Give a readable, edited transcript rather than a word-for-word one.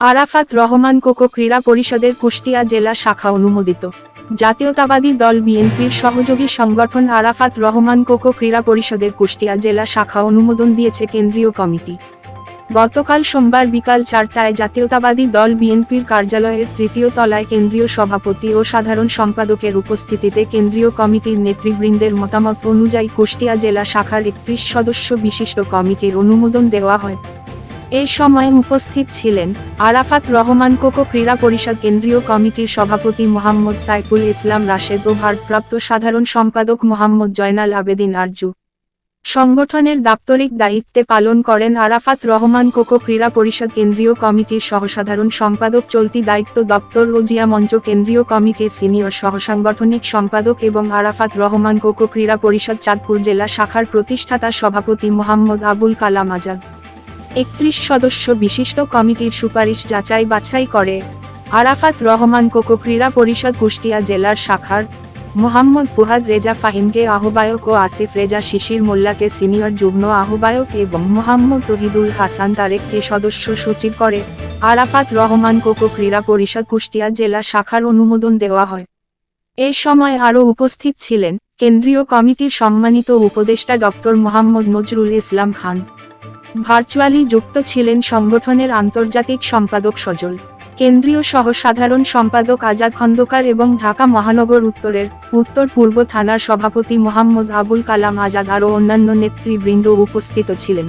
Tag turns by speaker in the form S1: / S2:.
S1: Arafat Rahman cocoa ক্রীড়া পরিষদের কুষ্টিয়া জেলা শাখা অনুমোদিত। জাতীয়তাবাদী দল বিএনপির সহযোগী সংগঠন আরাফাত রহমান কোকো ক্রীড়া পরিষদের কুষ্টিয়া জেলা শাখা অনুমোদন দিয়েছে কেন্দ্রীয় কমিটি। গতকাল সোমবার বিকাল 4টায় জাতীয়তাবাদী দল বিএনপির কার্যালয়ের তৃতীয় তলায় কেন্দ্রীয় সভাপতি ও সাধারণ সম্পাদকের উপস্থিতিতে কেন্দ্রীয় কমিটির নেতৃবৃন্দের মতামত অনুযায়ী কুষ্টিয়া জেলা শাখার 31 সদস্য বিশিষ্ট কমিটির অনুমোদন দেওয়া হয়। এই সময় উপস্থিত ছিলেন আরাফাত রহমান কোকো ক্রীড়া পরিষদ কেন্দ্রীয় কমিটির সভাপতি মোহাম্মদ সাইফুল ইসলাম রাশেদ ও ভারপ্রাপ্ত সাধারণ সম্পাদক মোহাম্মদ জয়নাল আবেদিন আরজু। সংগঠনের দাপ্তরিক দায়িত্বে পালন করেন আরাফাত রহমান কোকো ক্রীড়া পরিষদ কেন্দ্রীয় কমিটির সহসাধারণ সম্পাদক, চলতি দায়িত্ব দপ্তর ও জিয়া মঞ্চ কেন্দ্রীয় কমিটির সিনিয়র সহসাংগঠনিক সম্পাদক এবং আরাফাত রহমান কোকো ক্রীড়া পরিষদ চাঁদপুর জেলা শাখার প্রতিষ্ঠাতা সভাপতি মোহাম্মদ আবুল কালাম আজাদ। 31 সদস্য বিশিষ্ট কমিটির সুপারিশ যাচাই বাছাই করে আরাফাত রহমান কোকো ক্রীড়া পরিষদ কুষ্টিয়া জেলার শাখার মোহাম্মদ ফুহাদ রেজা ফাহিমকে আহ্বায়ক ও আসিফ রেজা শিশির মোল্লাকে সিনিয়র যুগ্ম আহ্বায়ক এবং মোহাম্মদ তহিদুল হাসান তারেককে সদস্য সচিব করে আরাফাত রহমান কোকো ক্রীড়া পরিষদ কুষ্টিয়া জেলা শাখার অনুমোদন দেওয়া হয়। এই সময় আরও উপস্থিত ছিলেন কেন্দ্রীয় কমিটির সম্মানিত উপদেষ্টা ডক্টর মোহাম্মদ নজরুল ইসলাম খান। ভার্চুয়ালি যুক্ত ছিলেন সংগঠনের আন্তর্জাতিক সম্পাদক সজল, কেন্দ্রীয় সহসাধারণ সম্পাদক আজাদ খন্দকার এবং ঢাকা মহানগর উত্তরের উত্তর পূর্ব থানার সভাপতি মোহাম্মদ আবুল কালাম আজাদ আরও অন্যান্য নেতৃবৃন্দ উপস্থিত ছিলেন।